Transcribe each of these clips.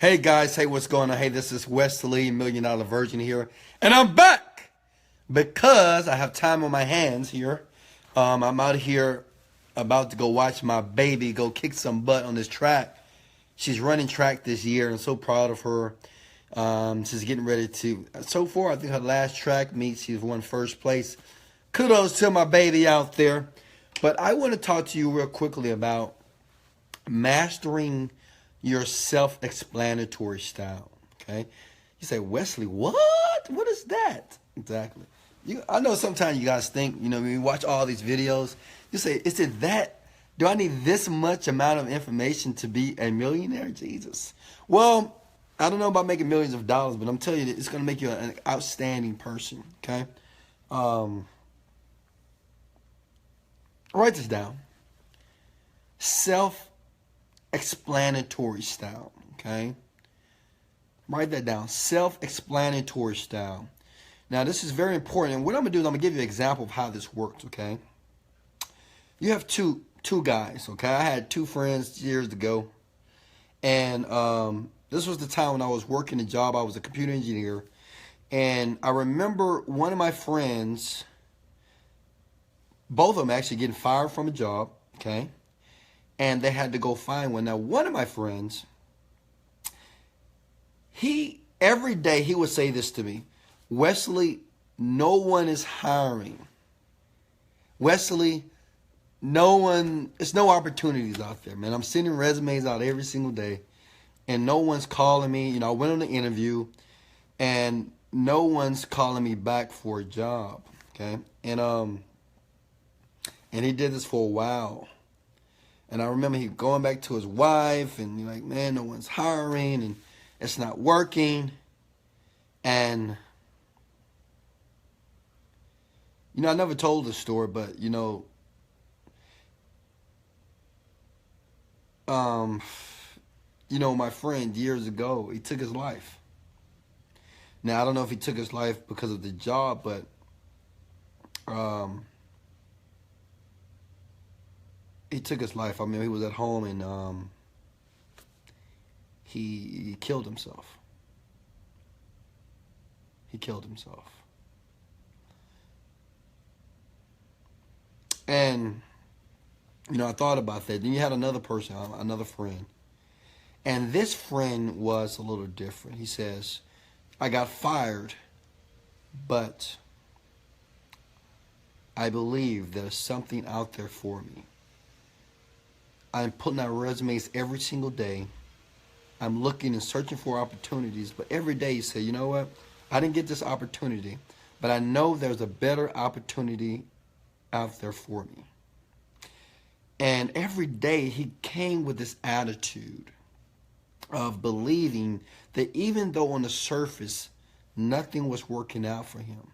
Hey guys, hey, what's going on? Hey, this is Wesley, Millionaire Virgin here, and I'm back because I have time on my hands here. I'm out here about to go watch my baby go kick some butt on this track. She's running track this year, and so proud of her. She's getting ready to. So far, I think her last track meet, she's won first place. Kudos to my baby out there. But I want to talk to you real quickly about mastering your self-explanatory style. Okay, you say, Wesley, what? What is that? Exactly. I know sometimes you guys think, when you watch all these videos, you say, is it that? Do I need this much amount of information to be a millionaire? Jesus. Well, I don't know about making millions of dollars, but I'm telling you that it's going to make you an outstanding person. Okay. Write this down. Self-explanatory style. Okay. Write that down. Self-explanatory style. Now, this is very important. And what I'm going to do is I'm going to give you an example of how this works. Okay. You have two guys. Okay. I had two friends years ago. And this was the time when I was working a job. I was a computer engineer. And I remember one of my friends, both of them actually getting fired from a job. Okay. And they had to go find one. Now, one of my friends, every day he would say this to me, Wesley, no one is hiring. Wesley, it's no opportunities out there, man. I'm sending resumes out every single day, and no one's calling me. I went on an interview, and no one's calling me back for a job, okay? And he did this for a while. And I remember he going back to his wife and he's like, man, no one's hiring and it's not working. And, I never told this story, but, my friend years ago, he took his life. Now, I don't know if he took his life because of the job, but, he took his life. I mean, he was at home and he killed himself. He killed himself. And, I thought about that. Then you had another person, another friend. And this friend was a little different. He says, I got fired, but I believe there's something out there for me. I'm putting out resumes every single day. I'm looking and searching for opportunities. But every day you say, you know what? I didn't get this opportunity, but I know there's a better opportunity out there for me. And every day he came with this attitude of believing that even though on the surface nothing was working out for him,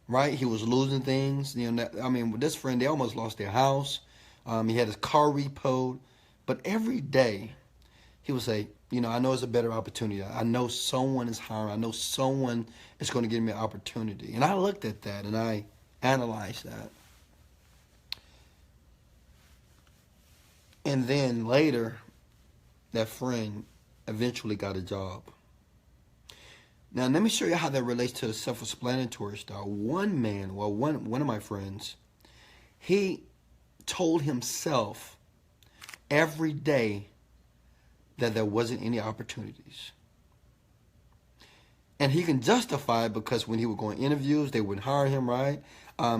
right? He was losing things. With this friend, they almost lost their house. He had his car repoed, but every day he would say, I know it's a better opportunity. I know someone is hiring. I know someone is going to give me an opportunity. And I looked at that and I analyzed that. And then later, that friend eventually got a job. Now, let me show you how that relates to the self-explanatory style. One of my friends, he told himself every day that there wasn't any opportunities. And he can justify it because when he would go on interviews, they wouldn't hire him, right?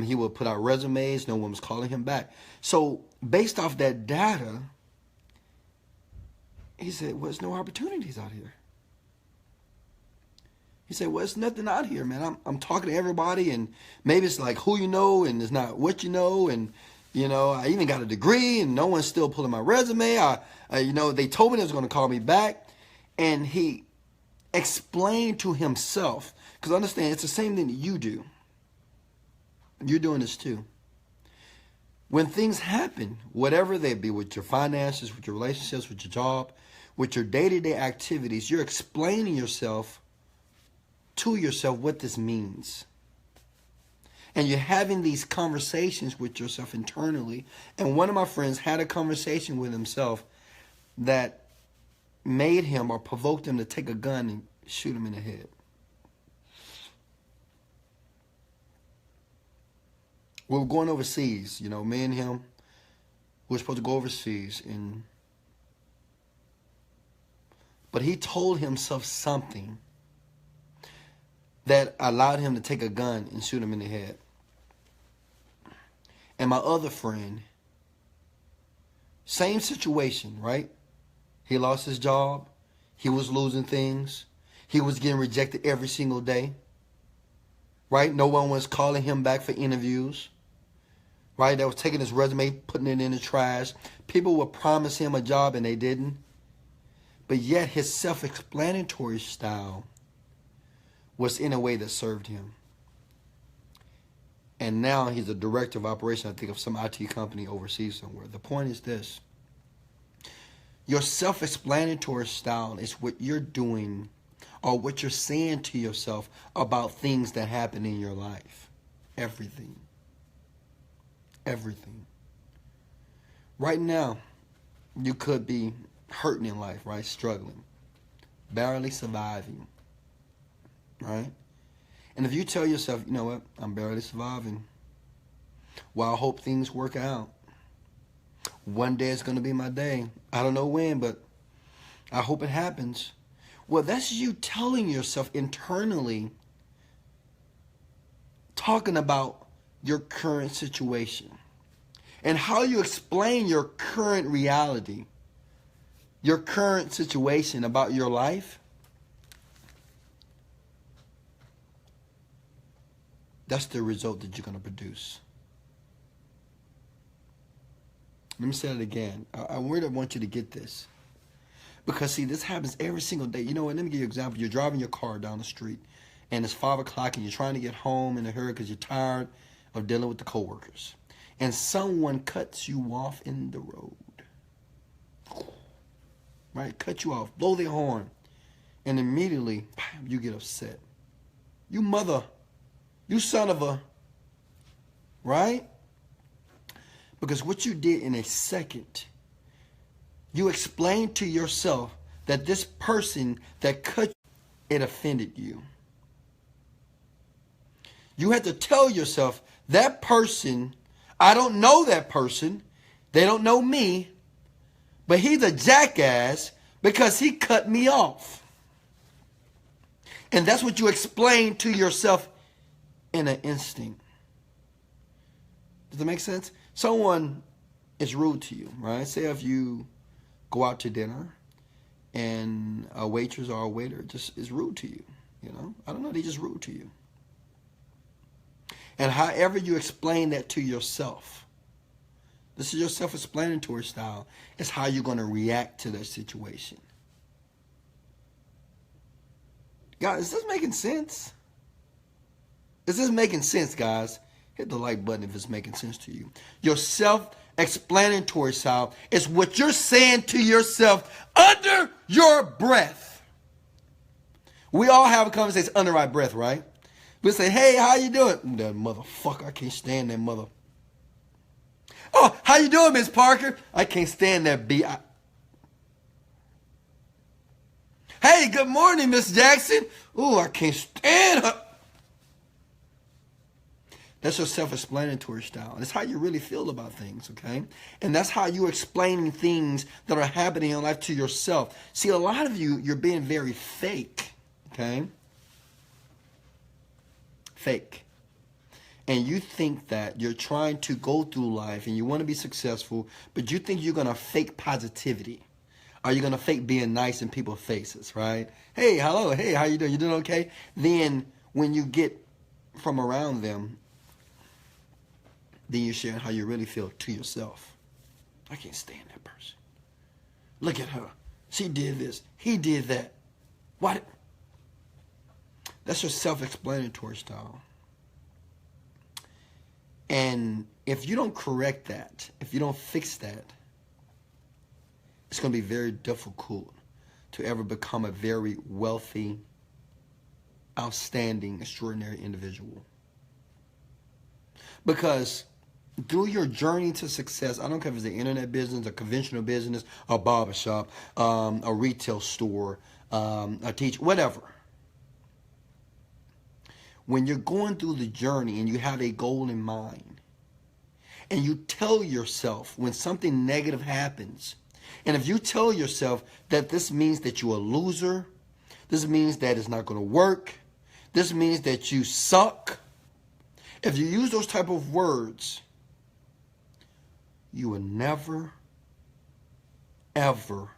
He would put out resumes, no one was calling him back. So based off that data, he said, well, there's no opportunities out here. He said, well, it's nothing out here, man. I'm talking to everybody, and maybe it's like who you know, and it's not what you know, and I even got a degree and no one's still pulling my resume. They told me they was going to call me back. And he explained to himself, because understand, it's the same thing that you do. You're doing this too. When things happen, whatever they be, with your finances, with your relationships, with your job, with your day-to-day activities, you're explaining to yourself what this means. And you're having these conversations with yourself internally. And one of my friends had a conversation with himself that made him or provoked him to take a gun and shoot him in the head? We were going overseas, you know, me and him. We were supposed to go overseas, but he told himself something that allowed him to take a gun and shoot him in the head. And my other friend, same situation, right? He lost his job. He was losing things. He was getting rejected every single day, right? No one was calling him back for interviews, right? They was taking his resume, putting it in the trash. People would promise him a job and they didn't. But yet his self-explanatory style was in a way that served him. And now he's a director of operations, I think, of some IT company overseas somewhere. The point is this. Your self-explanatory style is what you're doing or what you're saying to yourself about things that happen in your life. Everything. Everything. Right now, you could be hurting in life, right? Struggling. Barely surviving. Right? And if you tell yourself, you know what, I'm barely surviving. Well, I hope things work out. One day it's going to be my day. I don't know when, but I hope it happens. Well, that's you telling yourself internally, talking about your current situation. And how you explain your current reality, your current situation about your life, that's the result that you're going to produce. Let me say it again. I really want you to get this. Because, see, this happens every single day. You know what? Let me give you an example. You're driving your car down the street, and it's 5 o'clock, and you're trying to get home in a hurry because you're tired of dealing with the coworkers. And someone cuts you off in the road. Right? Cut you off. Blow their horn. And immediately, you get upset. You mother. You son of a. Right? Because what you did in a second, you explained to yourself that this person that cut you, it offended you. You had to tell yourself, that person, I don't know that person. They don't know me. But he's a jackass because he cut me off. And that's what you explained to yourself in an instinct. Does that make sense? Someone is rude to you, right? Say if you go out to dinner and a waitress or a waiter just is rude to you, you know? I don't know, they just rude to you. And however you explain that to yourself, this is your self-explanatory style, is how you're going to react to that situation. Guys, is this making sense? Is this making sense, guys? Hit the like button if it's making sense to you. Your self-explanatory style is what you're saying to yourself under your breath. We all have a conversation under our breath, right? We say, hey, how you doing? That motherfucker, I can't stand that mother. Oh, how you doing, Miss Parker? I can't stand that B. Hey, good morning, Miss Jackson. Ooh, I can't stand her. That's your self-explanatory style. That's how you really feel about things, okay? And that's how you're explaining things that are happening in life to yourself. See, a lot of you, you're being very fake, okay? Fake. And you think that you're trying to go through life and you want to be successful, but you think you're going to fake positivity. Or you're going to fake being nice in people's faces, right? Hey, hello, hey, how you doing? You doing okay? Then when you get from around them, then you're sharing how you really feel to yourself. I can't stand that person. Look at her. She did this. He did that. What? That's your self-explanatory style. And if you don't correct that, if you don't fix that, it's going to be very difficult to ever become a very wealthy, outstanding, extraordinary individual. Because through your journey to success, I don't care if it's the internet business, a conventional business, a barbershop, a retail store, a teacher, whatever. When you're going through the journey and you have a goal in mind, and you tell yourself when something negative happens, and if you tell yourself that this means that you're a loser, this means that it's not going to work, this means that you suck, if you use those type of words, you will never, ever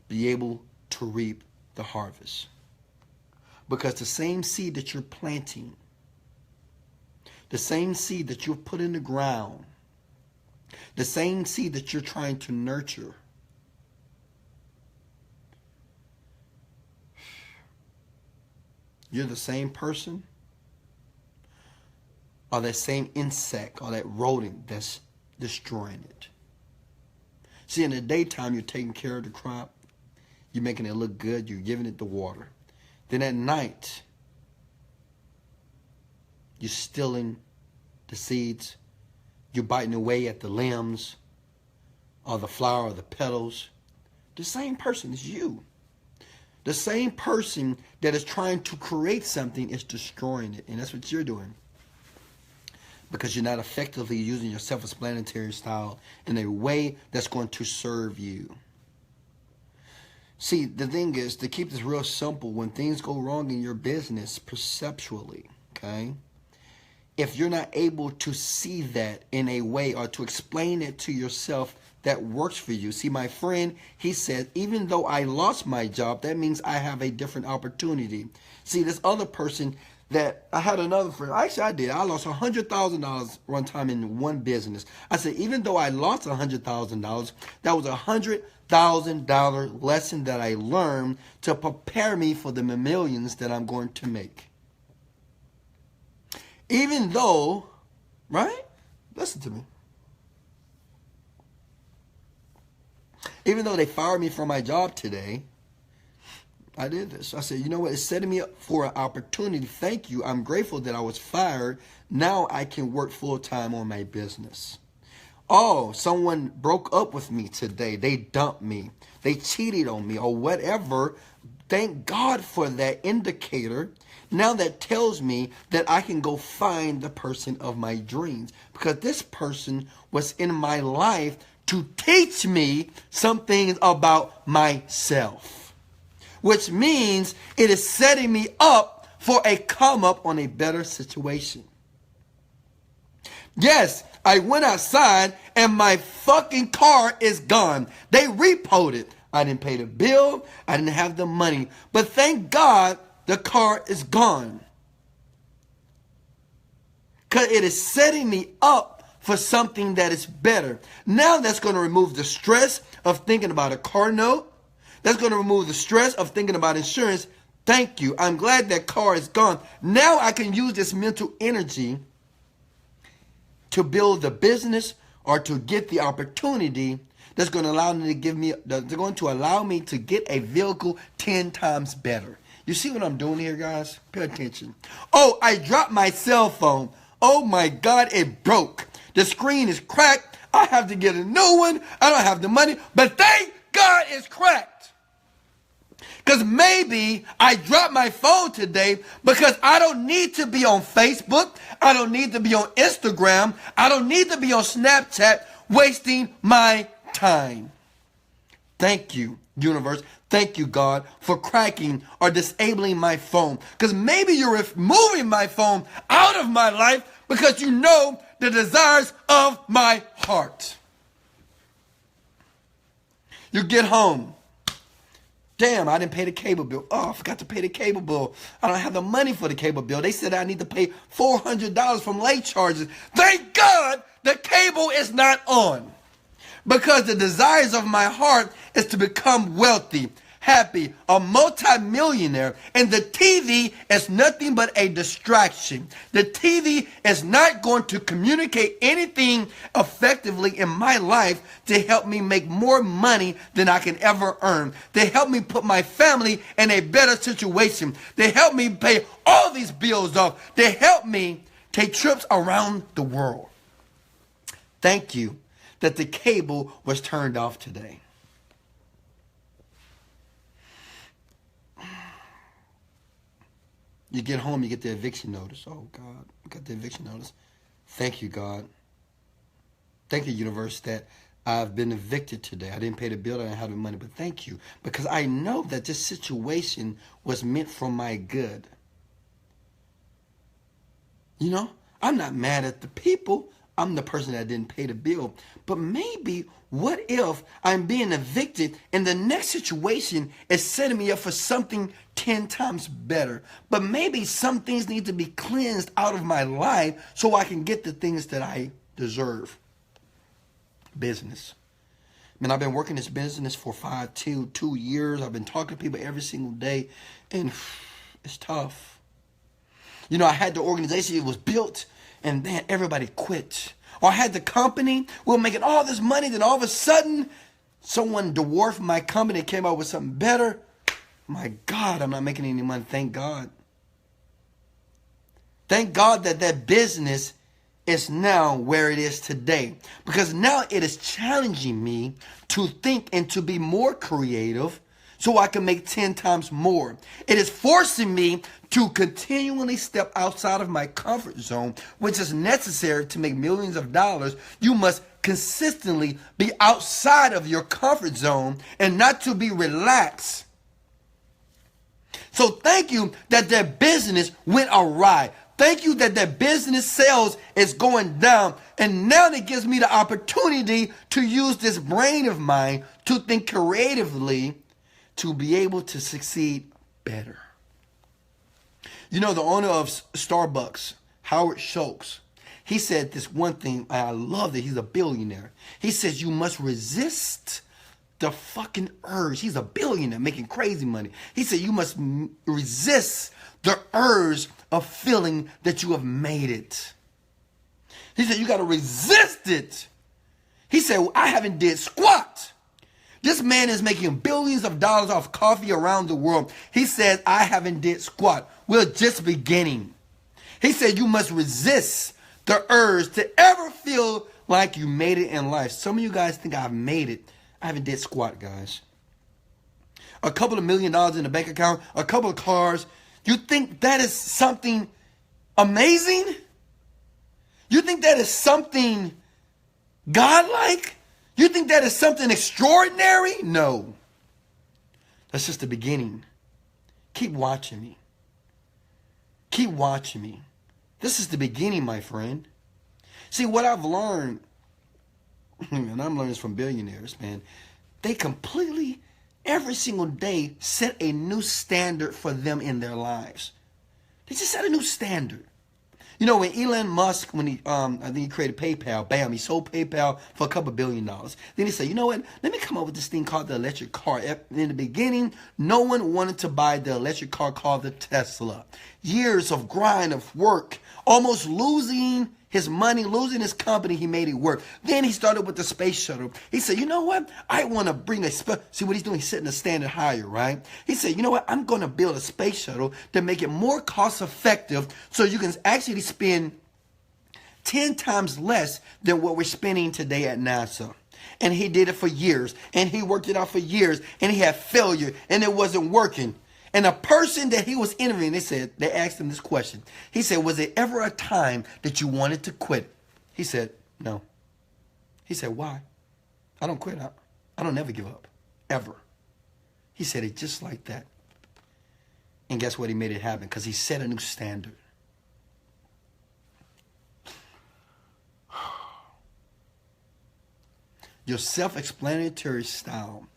be able to reap the harvest. Because the same seed that you're planting, the same seed that you've put in the ground, the same seed that you're trying to nurture, you're the same person or that same insect or that rodent that's destroying it. See, in the daytime, you're taking care of the crop. You're making it look good. You're giving it the water. Then at night, you're stealing the seeds. You're biting away at the limbs or the flower or the petals. The same person is you. The same person that is trying to create something is destroying it. And that's what you're doing. Because you're not effectively using your self-explanatory style in a way that's going to serve you. See, the thing is, to keep this real simple, when things go wrong in your business perceptually, okay, if you're not able to see that in a way or to explain it to yourself that works for you. See, my friend, he said, even though I lost my job, that means I have a different opportunity. See, this other person that I had another friend, actually I did. I lost $100,000 one time in one business. I said, even though I lost $100,000, that was $100,000 lesson that I learned to prepare me for the millions that I'm going to make. Even though, right? Listen to me. Even though they fired me from my job today, I did this. I said, you know what? It's setting me up for an opportunity. Thank you. I'm grateful that I was fired. Now I can work full time on my business. Oh, someone broke up with me today. They dumped me. They cheated on me or whatever. Thank God for that indicator. Now that tells me that I can go find the person of my dreams. Because this person was in my life to teach me some things about myself. Which means it is setting me up for a come up on a better situation. Yes, I went outside and my fucking car is gone. They repoed it. I didn't pay the bill. I didn't have the money. But thank God the car is gone. Because it is setting me up for something that is better. Now that's going to remove the stress of thinking about a car note. That's going to remove the stress of thinking about insurance. Thank you. I'm glad that car is gone. Now I can use this mental energy to build the business or to get the opportunity that's going to allow me to get a vehicle 10 times better. You see what I'm doing here, guys? Pay attention. Oh, I dropped my cell phone. Oh my God, it broke. The screen is cracked. I have to get a new one. I don't have the money, but thank God it's cracked. Because maybe I dropped my phone today because I don't need to be on Facebook. I don't need to be on Instagram. I don't need to be on Snapchat wasting my time. Thank you, universe. Thank you, God, for cracking or disabling my phone. Because maybe you're removing my phone out of my life because you know the desires of my heart. You get home. Damn, I didn't pay the cable bill. Oh, I forgot to pay the cable bill. I don't have the money for the cable bill. They said I need to pay $400 from late charges. Thank God the cable is not on. Because the desires of my heart is to become wealthy, happy, a multi-millionaire. And the TV is nothing but a distraction. The TV is not going to communicate anything effectively in my life to help me make more money than I can ever earn. They help me put my family in a better situation. They help me pay all these bills off. They help me take trips around the world. thank you that the cable was turned off today. You get home, you get the eviction notice. Oh, God, I got the eviction notice. Thank you, God. Thank you, universe, that I've been evicted today. I didn't pay the bill, I didn't have the money, but thank you. Because I know that this situation was meant for my good. You know, I'm not mad at the people. I'm the person that didn't pay the bill. But maybe, what if I'm being evicted and the next situation is setting me up for something 10 times better? But maybe some things need to be cleansed out of my life so I can get the things that I deserve. Business. Man, I've been working this business for 2 years. I've been talking to people every single day, and it's tough. You know, I had the organization, it was built, and then everybody quit. Or I had the company, we were making all this money, then all of a sudden, someone dwarfed my company, came out with something better. My God, I'm not making any money. Thank God. Thank God that that business is now where it is today. Because now it is challenging me to think and to be more creative so I can make 10 times more. It is forcing me to continually step outside of my comfort zone, which is necessary to make millions of dollars. You must consistently be outside of your comfort zone and not to be relaxed. So thank you that that business went awry. Thank you that that business sales is going down. And now that gives me the opportunity to use this brain of mine to think creatively to be able to succeed better. You know, the owner of Starbucks, Howard Schultz, he said this one thing, and I love that. He's a billionaire. He says you must resist the fucking urge. He's a billionaire making crazy money. He said you must resist the urge of feeling that you have made it. He said you got to resist it. He said, well, I haven't did squat. This man is making billions of dollars off coffee around the world. He said, I haven't did squat. We're just beginning. He said, you must resist the urge to ever feel like you made it in life. Some of you guys think I've made it. I haven't did squat, guys. A couple of $1 million in the bank account, a couple of cars. You think that is something amazing? You think that is something godlike? You think that is something extraordinary? No. That's just the beginning. Keep watching me. Keep watching me. This is the beginning, my friend. See, what I've learned, and I'm learning this from billionaires, man, they completely, every single day, set a new standard for them in their lives. They just set a new standard. You know, when Elon Musk, when he, I think he created PayPal, bam, he sold PayPal for a couple $1 billion. Then he said, you know what, let me come up with this thing called the electric car. In the beginning, no one wanted to buy the electric car called the Tesla. Years of grind, of work, almost losing his money, losing his company, he made it work. Then he started with the space shuttle. He said, you know what? I want to bring see what he's doing? He's setting a standard higher, right? He said, you know what? I'm going to build a space shuttle to make it more cost effective so you can actually spend 10 times less than what we're spending today at NASA. And he did it for years. And he worked it out for years. And he had failure. And it wasn't working. And a person that he was interviewing, they asked him this question. He said, was there ever a time that you wanted to quit? He said, no. He said, why? I don't quit. I don't ever give up. Ever. He said it just like that. And guess what? He made it happen because he set a new standard. Your self-explanatory style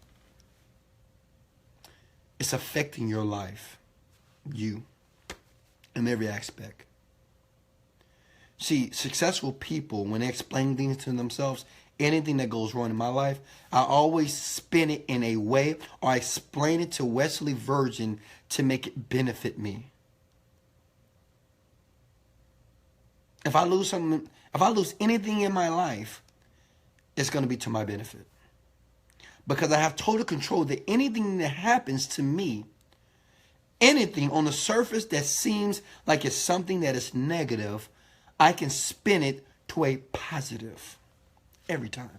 is affecting your life, you, in every aspect. See, successful people, when they explain things to themselves, anything that goes wrong in my life, I always spin it in a way, or I explain it to Wesley Virgin to make it benefit me. If I lose something, if I lose anything in my life, it's going to be to my benefit. Because I have total control that anything that happens to me, anything on the surface that seems like it's something that is negative, I can spin it to a positive. Every time.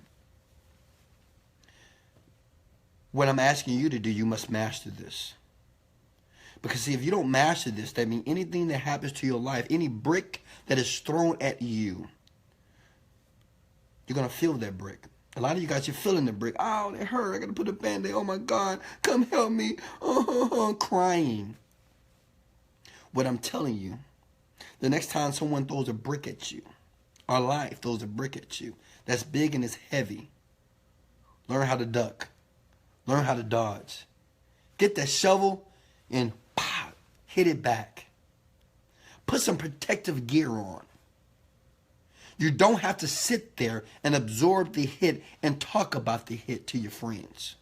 What I'm asking you to do, you must master this. Because see, if you don't master this, that means anything that happens to your life, any brick that is thrown at you, you're going to feel that brick. A lot of you guys, you're feeling the brick. Oh, it hurt. I got to put a Band-Aid. Oh, my God. Come help me. Crying. What I'm telling you, the next time someone throws a brick at you, or life throws a brick at you, that's big and it's heavy, learn how to duck. Learn how to dodge. Get that shovel and pop, hit it back. Put some protective gear on. You don't have to sit there and absorb the hit and talk about the hit to your friends.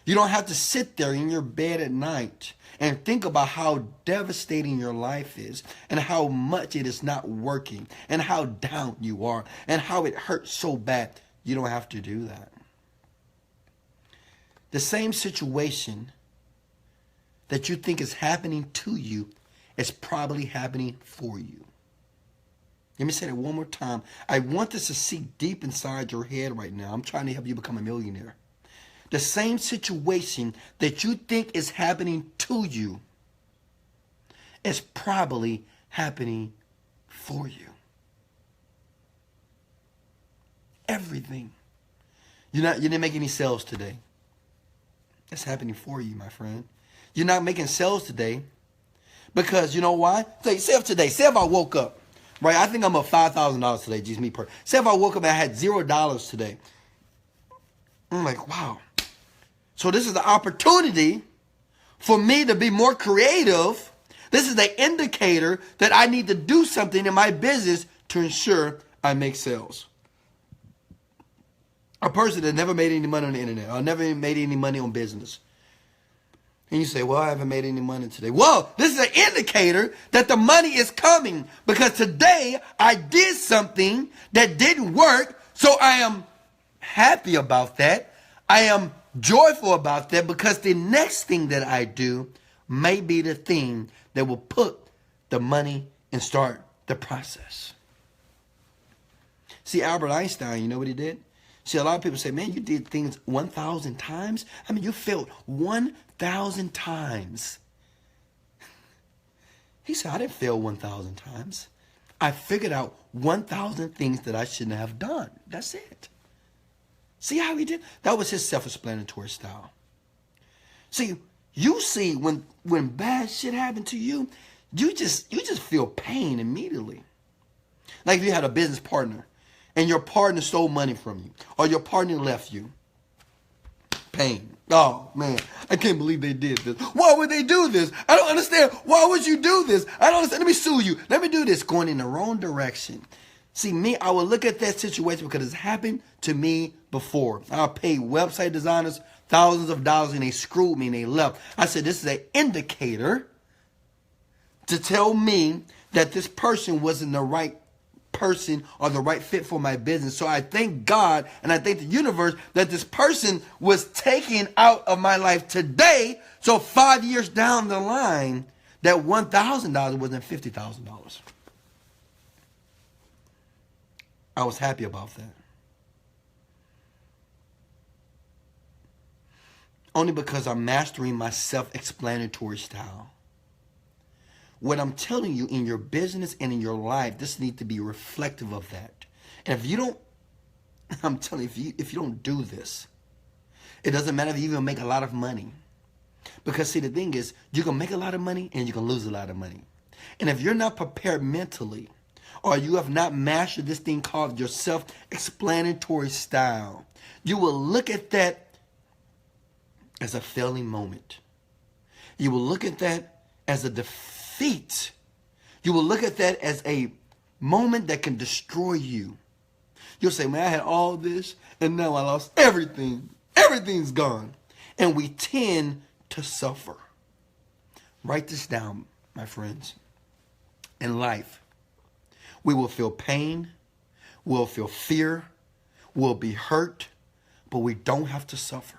You don't have to sit there in your bed at night and think about how devastating your life is and how much it is not working and how down you are and how it hurts so bad. You don't have to do that. The same situation that you think is happening to you is probably happening for you. Let me say that one more time. I want this to sink deep inside your head right now. I'm trying to help you become a millionaire. The same situation that you think is happening to you is probably happening for you. Everything. You didn't make any sales today. That's happening for you, my friend. You're not making sales today because you know why? Say if I woke up, right? I think I'm up $5,000 today, just me per. Say if I woke up and I had $0 today. I'm like, wow. So this is the opportunity for me to be more creative. This is the indicator that I need to do something in my business to ensure I make sales. A person that never made any money on the internet or never made any money on business. And you say, well, I haven't made any money today. Well, this is an indicator that the money is coming because today I did something that didn't work. So I am happy about that. I am joyful about that because the next thing that I do may be the thing that will put the money and start the process. See, Albert Einstein, you know what he did? See, a lot of people say, man, you did things 1,000 times. I mean, you failed 1,000 times. He said, I didn't fail 1,000 times. I figured out 1,000 things that I shouldn't have done. That's it. See how he did? That was his self-explanatory style. See, you see when bad shit happened to you, you just feel pain immediately. Like if you had a business partner and your partner stole money from you or your partner left you. Pain. Oh, man, I can't believe they did this. Why would they do this? I don't understand. Why would you do this? I don't understand. Let me sue you. Let me do this. Going in the wrong direction. See, me, I would look at that situation because it's happened to me before. I paid website designers thousands of dollars and they screwed me and they left. I said, this is an indicator to tell me that this person wasn't the right person or the right fit for my business. So I thank God and I thank the universe that this person was taken out of my life today. So 5 years down the line, that $1,000 wasn't $50,000. I was happy about that. Only because I'm mastering my self-explanatory style. What I'm telling you in your business and in your life, this needs to be reflective of that. And if you don't, I'm telling you, if you don't do this, it doesn't matter if you even make a lot of money. Because see, the thing is, you can make a lot of money and you can lose a lot of money. And if you're not prepared mentally, or you have not mastered this thing called your self-explanatory style, you will look at that as a failing moment. You will look at that as a defeat. You will look at that as a moment that can destroy you. You'll say, man, I had all this and now I lost everything. Everything's gone. And we tend to suffer. Write this down, my friends. In life, we will feel pain, we'll feel fear, we'll be hurt, but we don't have to suffer.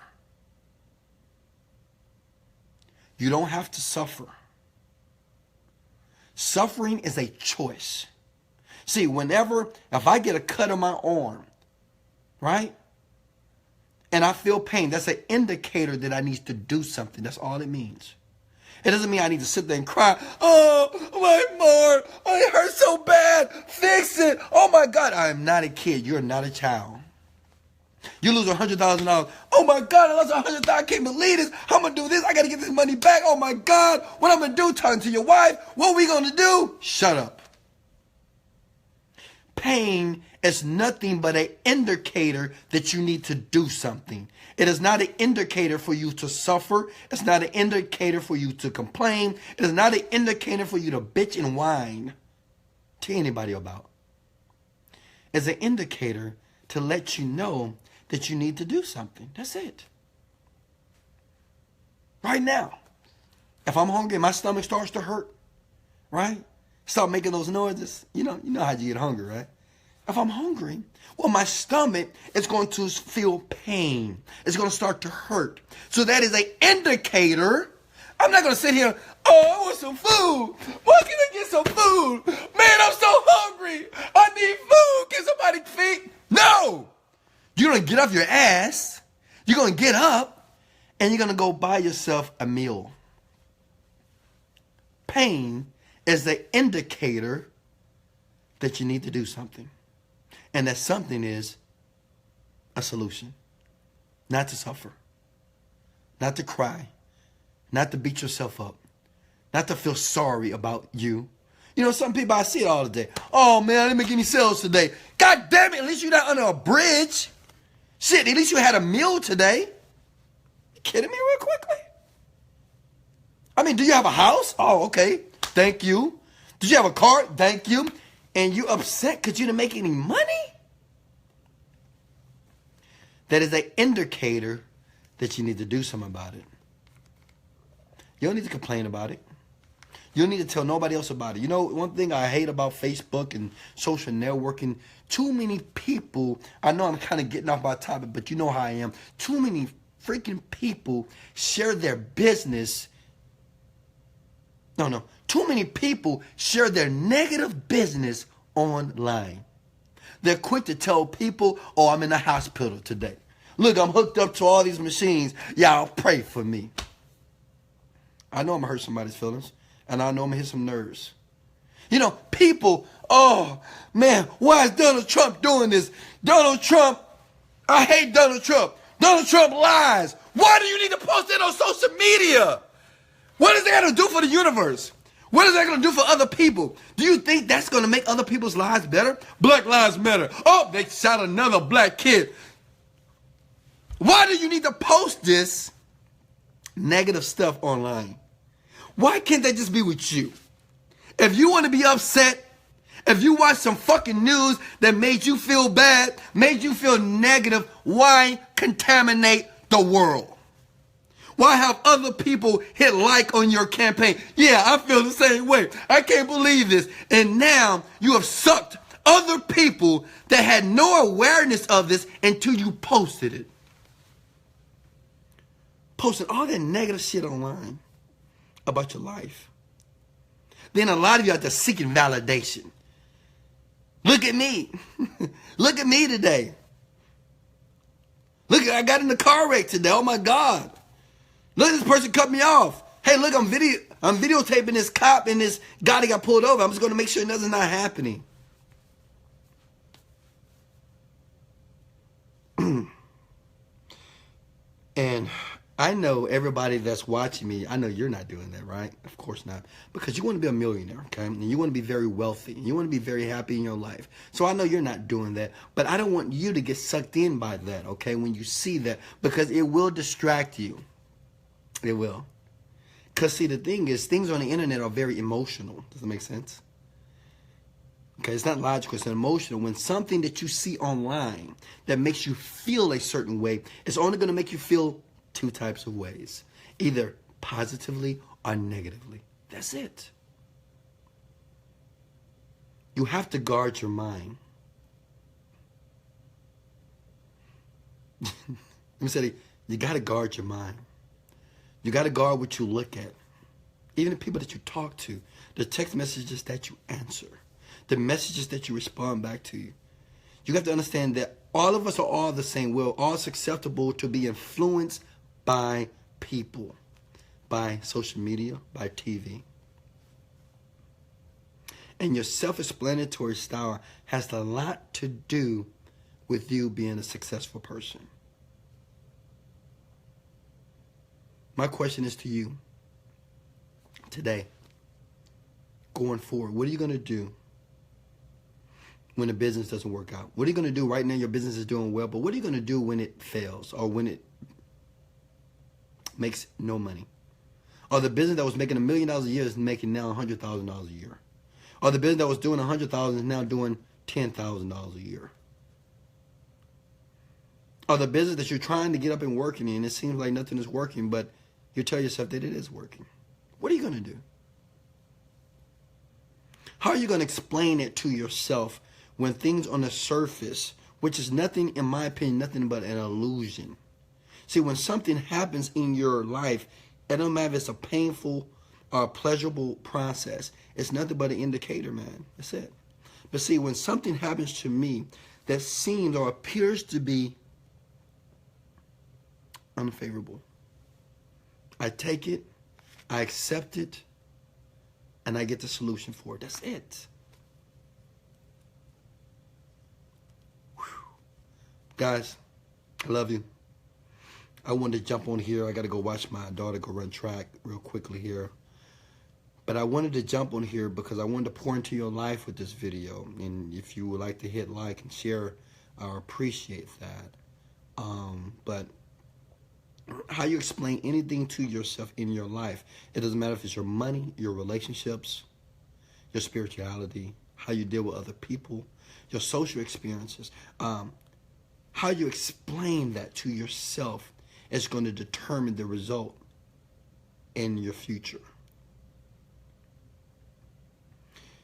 You don't have to suffer. Suffering is a choice. See, if I get a cut on my arm, right? And I feel pain, that's an indicator that I need to do something. That's all it means. It doesn't mean I need to sit there and cry. Oh, my Lord, it hurts so bad. Fix it. Oh, my God. I am not a kid. You're not a child. You lose $100,000. Oh, my God, I lost $100,000. I can't believe this. I'm going to do this. I got to get this money back. Oh, my God. What I'm going to do? Talking to your wife. What are we going to do? Shut up. Pain is nothing but an indicator that you need to do something. It is not an indicator for you to suffer. It's not an indicator for you to complain. It is not an indicator for you to bitch and whine to anybody about. It's an indicator to let you know that you need to do something. That's it. Right now, if I'm hungry and my stomach starts to hurt, right? Start making those noises. You know how you get hungry, right? If I'm hungry, well, my stomach is going to feel pain. It's going to start to hurt. So that is an indicator. I'm not going to sit here, oh, I want some food. Why can I get some food? Man, I'm so hungry. I need food. Can somebody feed? No. You're going to get off your ass. You're going to get up and you're going to go buy yourself a meal. Pain is the indicator that you need to do something. And that something is a solution. Not to suffer. Not to cry. Not to beat yourself up. Not to feel sorry about you. You know, some people, I see it all the day. Oh, man, I didn't make any sales today. God damn it, at least you're not under a bridge. Shit, at least you had a meal today. You kidding me real quickly? I mean, do you have a house? Oh, okay. Thank you. Did you have a car? Thank you. And you upset because you didn't make any money? That is an indicator that you need to do something about it. You don't need to complain about it. You don't need to tell nobody else about it. You know, one thing I hate about Facebook and social networking, too many people, I know I'm kind of getting off my topic, but you know how I am. Too many freaking people share their business. No. Too many people share their negative business online. They're quick to tell people, oh, I'm in the hospital today. Look, I'm hooked up to all these machines. Y'all pray for me. I know I'm going to hurt somebody's feelings. And I know I'm going to hit some nerves. You know, people, oh, man, why is Donald Trump doing this? Donald Trump, I hate Donald Trump. Donald Trump lies. Why do you need to post that on social media? What is that going to do for the universe? What is that going to do for other people? Do you think that's going to make other people's lives better? Black lives matter. Oh, they shot another black kid. Why do you need to post this negative stuff online? Why can't they just be with you? If you want to be upset, if you watch some fucking news that made you feel bad, made you feel negative, why contaminate the world? Why have other people hit like on your campaign? Yeah, I feel the same way. I can't believe this. And now you have sucked other people that had no awareness of this until you posted it. Posted all that negative shit online about your life. Then a lot of you are just seeking validation. Look at me. Look at me today. Look, I got in the car wreck today. Oh my God. Look, this person cut me off. Hey, look, I'm videotaping this cop and this guy that got pulled over. I'm just going to make sure nothing's not happening. And I know everybody that's watching me, I know you're not doing that, right? Of course not. Because you want to be a millionaire, okay? And you want to be very wealthy. And you want to be very happy in your life. So I know you're not doing that. But I don't want you to get sucked in by that, okay, when you see that. Because it will distract you. It will. Because, see, the thing is, things on the internet are very emotional. Does that make sense? Okay, it's not logical. It's emotional. When something that you see online that makes you feel a certain way, it's only going to make you feel two types of ways. Either positively or negatively. That's it. You have to guard your mind. Let me say, you got to guard your mind. You got to guard what you look at. Even the people that you talk to, the text messages that you answer, the messages that you respond back to you. You have to understand that All of us are all the same. We're all susceptible to be influenced by people, by social media, by TV. And your self-explanatory style has a lot to do with you being a successful person. My question is to you today, going forward, what are you going to do when the business doesn't work out? What are you going to do right now? Your business is doing well, but what are you going to do when it fails or when it makes no money? Or the business that was making $1 million a year is making now $100,000 a year. Or the business that was doing $100,000 is now doing $10,000 a year. Or the business that you're trying to get up and working in, it seems like nothing is working, but you tell yourself that it is working. What are you going to do? How are you going to explain it to yourself when things on the surface, which is nothing, in my opinion, nothing but an illusion? See, when something happens in your life, it don't matter if it's a painful or pleasurable process. It's nothing but an indicator, man. That's it. But see, when something happens to me that seems or appears to be unfavorable, I take it, I accept it, and I get the solution for it. That's it. Whew. Guys, I love you. I wanted to jump on here. I got to go watch my daughter go run track real quickly here. But I wanted to jump on here because I wanted to pour into your life with this video. And if you would like to hit like and share, I appreciate that. But how you explain anything to yourself in your life, it doesn't matter if it's your money, your relationships, your spirituality, how you deal with other people, your social experiences. How you explain that to yourself is going to determine the result in your future.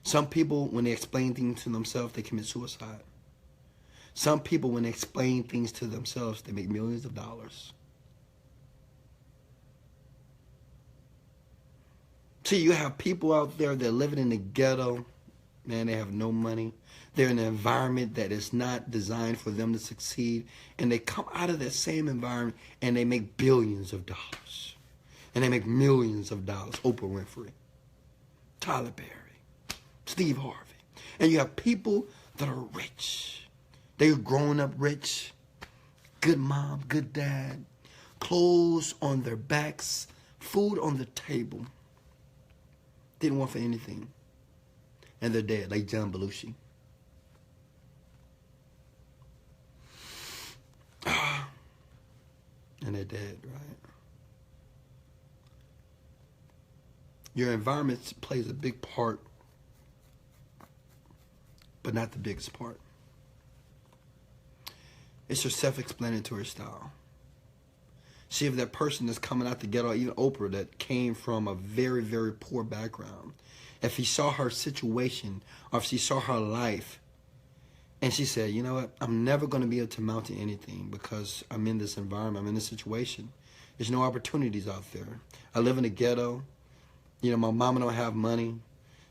Some people, when they explain things to themselves, they commit suicide. Some people, when they explain things to themselves, they make millions of dollars. See, you have people out there that are living in the ghetto. Man, they have no money. They're in an environment that is not designed for them to succeed. And they come out of that same environment and they make billions of dollars. And they make millions of dollars. Oprah Winfrey, Tyler Perry, Steve Harvey. And you have people that are rich. They're growing up rich. Good mom, good dad. Clothes on their backs. Food on the table. Didn't want for anything. And they're dead, like John Belushi. And they're dead, right? Your environment plays a big part, but not the biggest part. It's your self-explanatory style. See, if that person that's coming out the ghetto, even Oprah, that came from a very, very poor background, if he saw her situation, or if she saw her life, and she said, you know what, I'm never going to be able to mount to anything because I'm in this environment, I'm in this situation. There's no opportunities out there. I live in a ghetto. You know, my mama don't have money.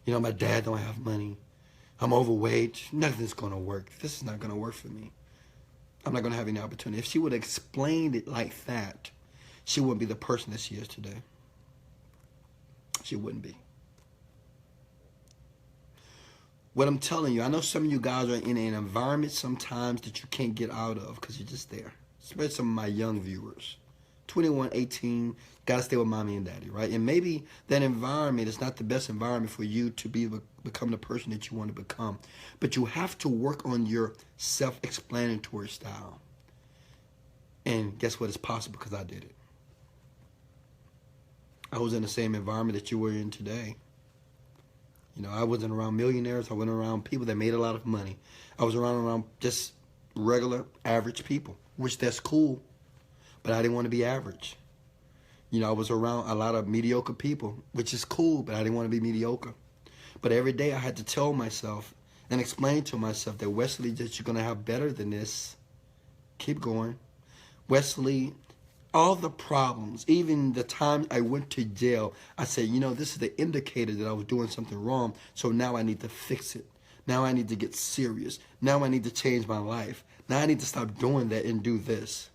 You know, my dad don't have money. I'm overweight. Nothing's going to work. This is not going to work for me. I'm not going to have any opportunity. If she would have explained it like that, she wouldn't be the person that she is today. She wouldn't be. What I'm telling you, I know some of you guys are in an environment sometimes that you can't get out of because you're just there. Especially some of my young viewers. 21, 18, got to stay with mommy and daddy, right? And maybe that environment is not the best environment for you to become the person that you want to become. But you have to work on your self-explanatory style. And guess what? It's possible because I did it. I was in the same environment that you were in today. You know, I wasn't around millionaires. I wasn't around people that made a lot of money. I was around just regular, average people, which that's cool. But I didn't want to be average. You know, I was around a lot of mediocre people, which is cool, but I didn't want to be mediocre. But every day I had to tell myself and explain to myself that, Wesley, that you're going to have better than this. Keep going. Wesley, all the problems, even the time I went to jail, I said, you know, this is the indicator that I was doing something wrong, so now I need to fix it. Now I need to get serious. Now I need to change my life. Now I need to stop doing that and do this.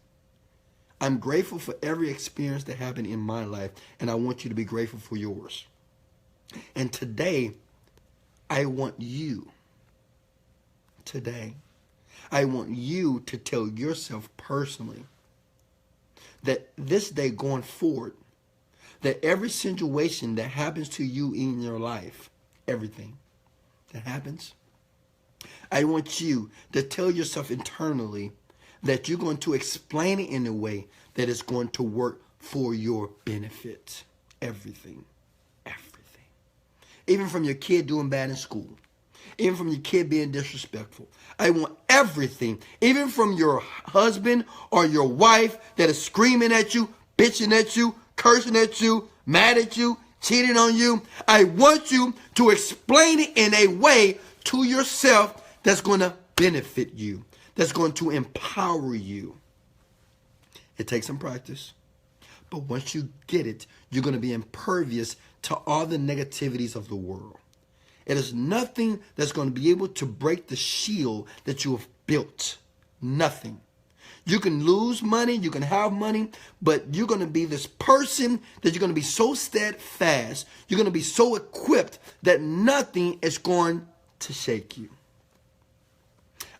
I'm grateful for every experience that happened in my life, and I want you to be grateful for yours. And today, I want you to tell yourself personally that this day going forward, that every situation that happens to you in your life, everything that happens, I want you to tell yourself internally that you're going to explain it in a way that is going to work for your benefit. Everything. Everything. Even from your kid doing bad in school. Even from your kid being disrespectful. I want everything. Even from your husband or your wife that is screaming at you, bitching at you, cursing at you, mad at you, cheating on you. I want you to explain it in a way to yourself that's going to benefit you, that's going to empower you. It takes some practice, but once you get it, you're going to be impervious to all the negativities of the world. It is nothing that's going to be able to break the shield that you have built. Nothing. You can lose money, you can have money, but you're going to be this person that you're going to be so steadfast, you're going to be so equipped that nothing is going to shake you.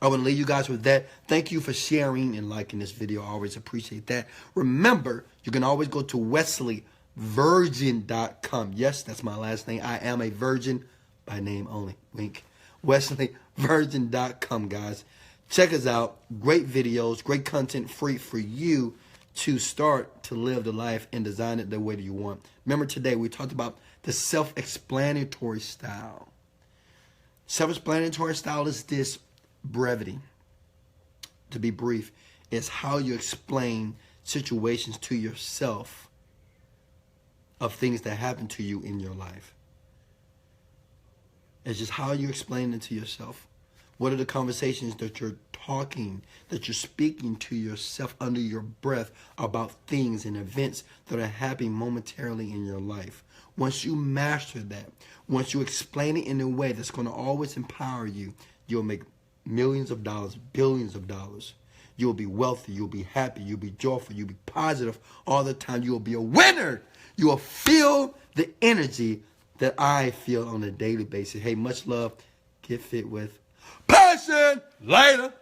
I want to leave you guys with that. Thank you for sharing and liking this video. I always appreciate that. Remember, you can always go to wesleyvirgin.com. Yes, that's my last name. I am a virgin by name only. Wink. wesleyvirgin.com, guys. Check us out. Great videos, great content free for you to start to live the life and design it the way that you want. Remember today we talked about the self-explanatory style. Self-explanatory style is this: brevity. To be brief, is how you explain situations to yourself of things that happen to you in your life. It's just how you explain it to yourself. What are the conversations that you're talking, that you're speaking to yourself under your breath about things and events that are happening momentarily in your life? Once you master that, once you explain it in a way that's going to always empower you, you'll make millions of dollars, billions of dollars. You'll be wealthy, you'll be happy, you'll be joyful, you'll be positive all the time. You'll be a winner. You will feel the energy that I feel on a daily basis. Hey, much love. Get fit with passion. Later.